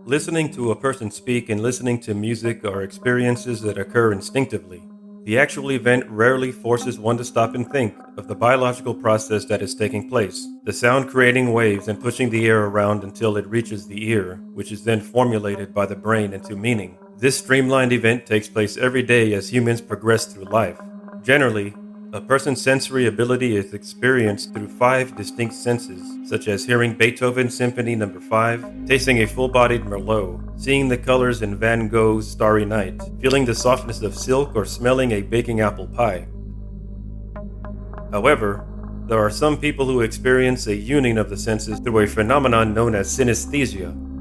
Listening to a person speak and listening to music are experiences that occur instinctively. The actual event rarely forces one to stop and think of the biological process that is taking place, the sound creating waves and pushing the air around until it reaches the ear, which is then formulated by the brain into meaning. This streamlined event takes place every day as humans progress through life. Generally, a person's sensory ability is experienced through 5 distinct senses, such as hearing Beethoven's Symphony No. 5, tasting a full-bodied Merlot, seeing the colors in Van Gogh's Starry Night, feeling the softness of silk, or smelling a baking apple pie. However, there are some people who experience a union of the senses through a phenomenon known as synesthesia.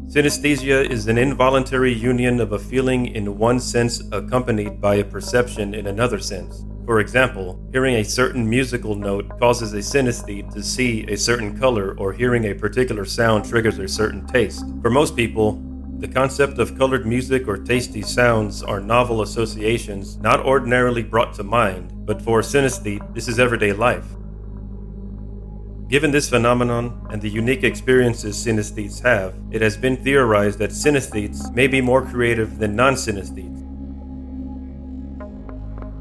Synesthesia is an involuntary union of a feeling in one sense accompanied by a perception in another sense. For example, hearing a certain musical note causes a synesthete to see a certain color, or hearing a particular sound triggers a certain taste. For most people, the concept of colored music or tasty sounds are novel associations not ordinarily brought to mind, but for a synesthete, this is everyday life. Given this phenomenon and the unique experiences synesthetes have, it has been theorized that synesthetes may be more creative than non-synesthetes.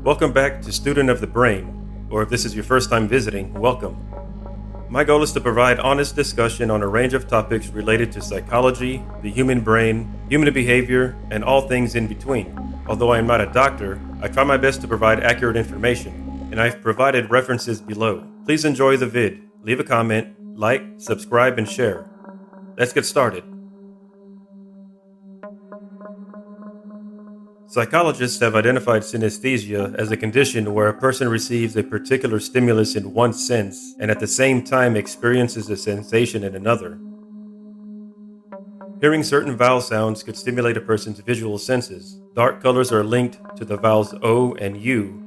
Welcome back to Student of the Brain, or if this is your first time visiting, welcome. My goal is to provide honest discussion on a range of topics related to psychology, the human brain, human behavior, and all things in between. Although I am not a doctor, I try my best to provide accurate information, and I've provided references below. Please enjoy the vid. Leave a comment, like, subscribe, and share. Let's get started. Psychologists have identified synesthesia as a condition where a person receives a particular stimulus in one sense and at the same time experiences a sensation in another. Hearing certain vowel sounds could stimulate a person's visual senses. Dark colors are linked to the vowels O and U,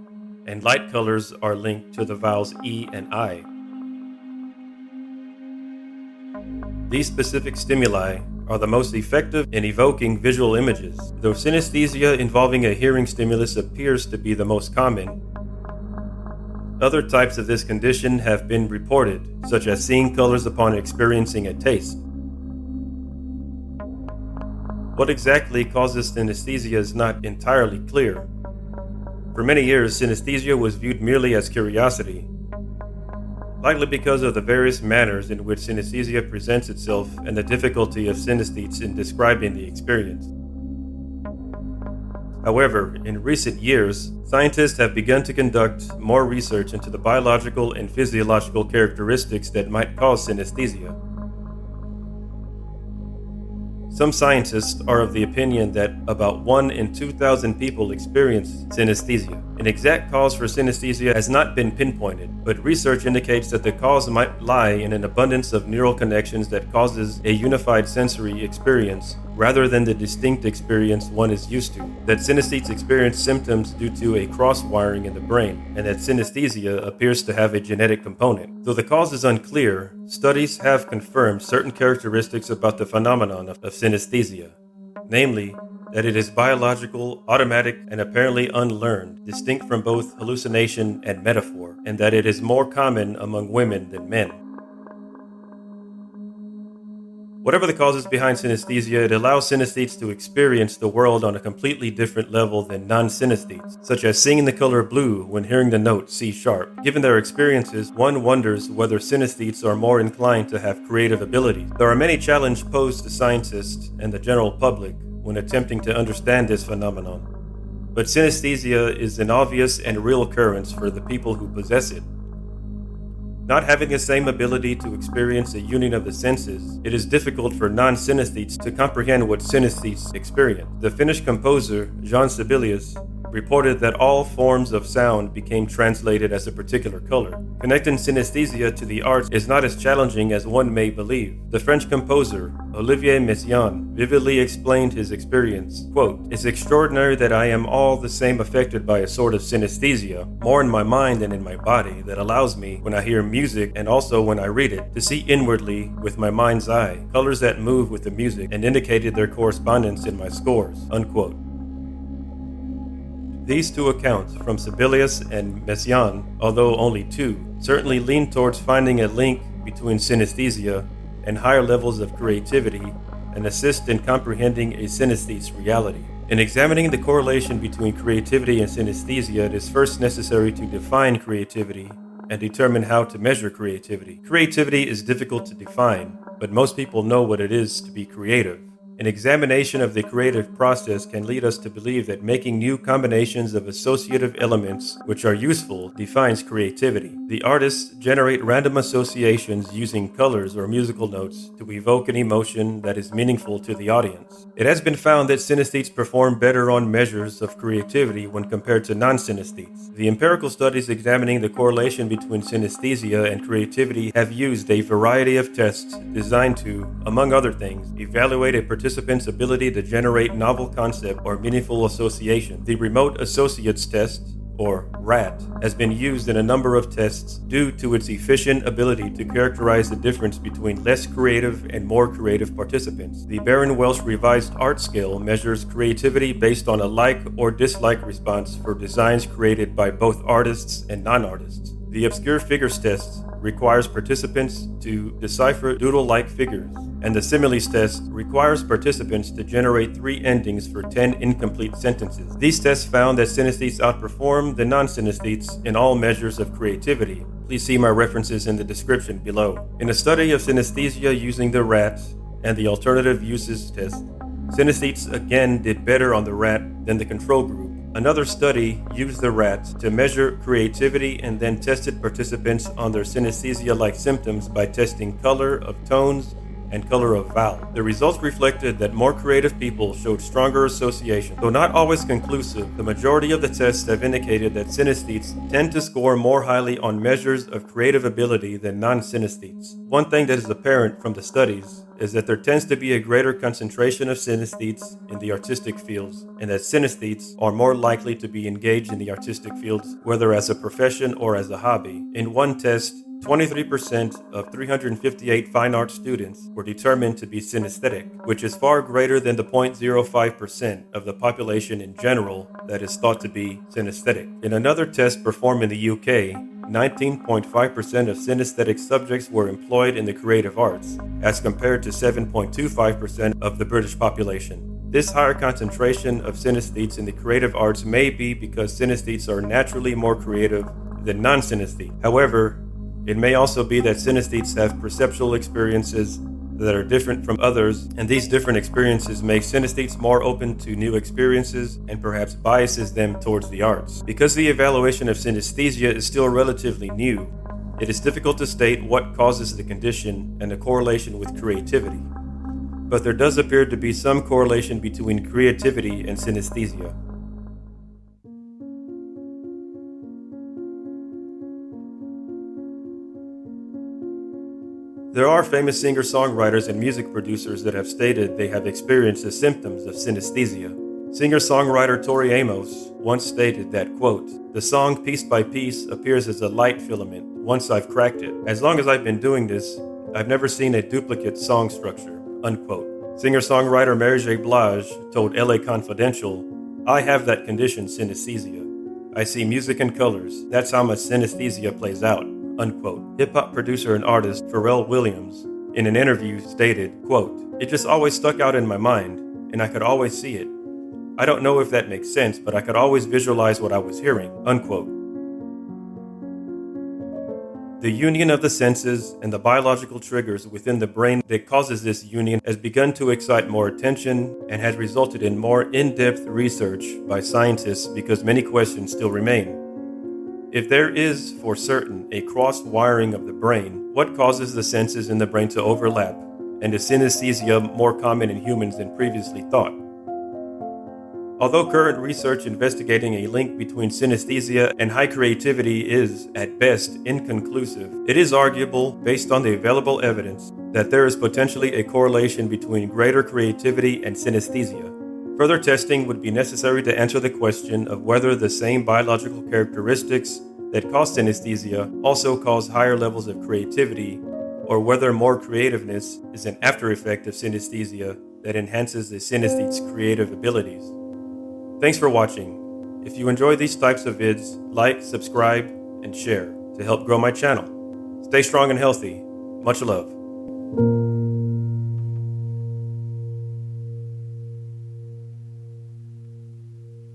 and light colors are linked to the vowels E and I. These specific stimuli are the most effective in evoking visual images. Though synesthesia involving a hearing stimulus appears to be the most common, other types of this condition have been reported, such as seeing colors upon experiencing a taste. What exactly causes synesthesia is not entirely clear. For many years, synesthesia was viewed merely as curiosity, likely because of the various manners in which synesthesia presents itself and the difficulty of synesthetes in describing the experience. However, in recent years, scientists have begun to conduct more research into the biological and physiological characteristics that might cause synesthesia. Some scientists are of the opinion that about 1 in 2,000 people experience synesthesia. An exact cause for synesthesia has not been pinpointed, but research indicates that the cause might lie in an abundance of neural connections that causes a unified sensory experience rather than the distinct experience one is used to, that synesthetes experience symptoms due to a cross-wiring in the brain, and that synesthesia appears to have a genetic component. Though the cause is unclear, studies have confirmed certain characteristics about the phenomenon of synesthesia, namely, that it is biological, automatic, and apparently unlearned, distinct from both hallucination and metaphor, and that it is more common among women than men. Whatever the causes behind synesthesia, it allows synesthetes to experience the world on a completely different level than non-synesthetes, such as seeing the color blue when hearing the note C#. Given their experiences, one wonders whether synesthetes are more inclined to have creative abilities. There are many challenges posed to scientists and the general public when attempting to understand this phenomenon, but synesthesia is an obvious and real occurrence for the people who possess it. Not having the same ability to experience a union of the senses, it is difficult for non-synesthetes to comprehend what synesthetes experience. The Finnish composer Jean Sibelius reported that all forms of sound became translated as a particular color. Connecting synesthesia to the arts is not as challenging as one may believe. The French composer Olivier Messiaen vividly explained his experience, quote, "It's extraordinary that I am all the same affected by a sort of synesthesia, more in my mind than in my body, that allows me, when I hear music and also when I read it, to see inwardly with my mind's eye colors that move with the music and indicated their correspondence in my scores," unquote. These two accounts from Sibelius and Messiaen, although only two, certainly lean towards finding a link between synesthesia and higher levels of creativity and assist in comprehending a synesthete's reality. In examining the correlation between creativity and synesthesia, it is first necessary to define creativity and determine how to measure creativity. Creativity is difficult to define, but most people know what it is to be creative. An examination of the creative process can lead us to believe that making new combinations of associative elements which are useful defines creativity. The artists generate random associations using colors or musical notes to evoke an emotion that is meaningful to the audience. It has been found that synesthetes perform better on measures of creativity when compared to non-synesthetes. The empirical studies examining the correlation between synesthesia and creativity have used a variety of tests designed to, among other things, evaluate a participant's ability to generate novel concept or meaningful association. The Remote Associates Test, or RAT, has been used in a number of tests due to its efficient ability to characterize the difference between less creative and more creative participants. The Barron-Welsh Revised Art Scale measures creativity based on a like or dislike response for designs created by both artists and non-artists. The Obscure Figures Test requires participants to decipher doodle-like figures, and the Similes test requires participants to generate 3 endings for 10 incomplete sentences. These tests found that synesthetes outperform the non-synesthetes in all measures of creativity. Please see my references in the description below. In a study of synesthesia using the RAT and the alternative uses test, synesthetes again did better on the RAT than the control group. Another study used the RAT to measure creativity and then tested participants on their synesthesia-like symptoms by testing color of tones and color of vowel. The results reflected that more creative people showed stronger association. Though not always conclusive, the majority of the tests have indicated that synesthetes tend to score more highly on measures of creative ability than non-synesthetes. One thing that is apparent from the studies is that there tends to be a greater concentration of synesthetes in the artistic fields, and that synesthetes are more likely to be engaged in the artistic fields, whether as a profession or as a hobby. In one test, 23% of 358 fine arts students were determined to be synesthetic, which is far greater than the 0.05% of the population in general that is thought to be synesthetic. In another test performed in the UK, 19.5% of synesthetic subjects were employed in the creative arts, as compared to 7.25% of the British population. This higher concentration of synesthetes in the creative arts may be because synesthetes are naturally more creative than non-synesthetes. However, it may also be that synesthetes have perceptual experiences that are different from others, and these different experiences make synesthetes more open to new experiences and perhaps biases them towards the arts. Because the evaluation of synesthesia is still relatively new, it is difficult to state what causes the condition and the correlation with creativity. But there does appear to be some correlation between creativity and synesthesia. There are famous singer-songwriters and music producers that have stated they have experienced the symptoms of synesthesia. Singer-songwriter Tori Amos once stated that, quote, "The song Piece by Piece appears as a light filament once I've cracked it. As long as I've been doing this, I've never seen a duplicate song structure," unquote. Singer-songwriter Mary J. Blige told LA Confidential, "I have that condition, synesthesia. I see music in colors. That's how much synesthesia plays out," unquote. Hip-hop producer and artist Pharrell Williams, in an interview, stated, quote, "It just always stuck out in my mind, and I could always see it. I don't know if that makes sense, but I could always visualize what I was hearing," unquote. The union of the senses and the biological triggers within the brain that causes this union has begun to excite more attention and has resulted in more in-depth research by scientists because many questions still remain. If there is, for certain, a cross-wiring of the brain, what causes the senses in the brain to overlap, and is synesthesia more common in humans than previously thought? Although current research investigating a link between synesthesia and high creativity is, at best, inconclusive, it is arguable, based on the available evidence, that there is potentially a correlation between greater creativity and synesthesia. Further testing would be necessary to answer the question of whether the same biological characteristics that cause synesthesia also cause higher levels of creativity, or whether more creativeness is an after effect of synesthesia that enhances the synesthete's creative abilities. Thanks for watching. If you enjoy these types of vids, like, subscribe, and share to help grow my channel. Stay strong and healthy. Much love.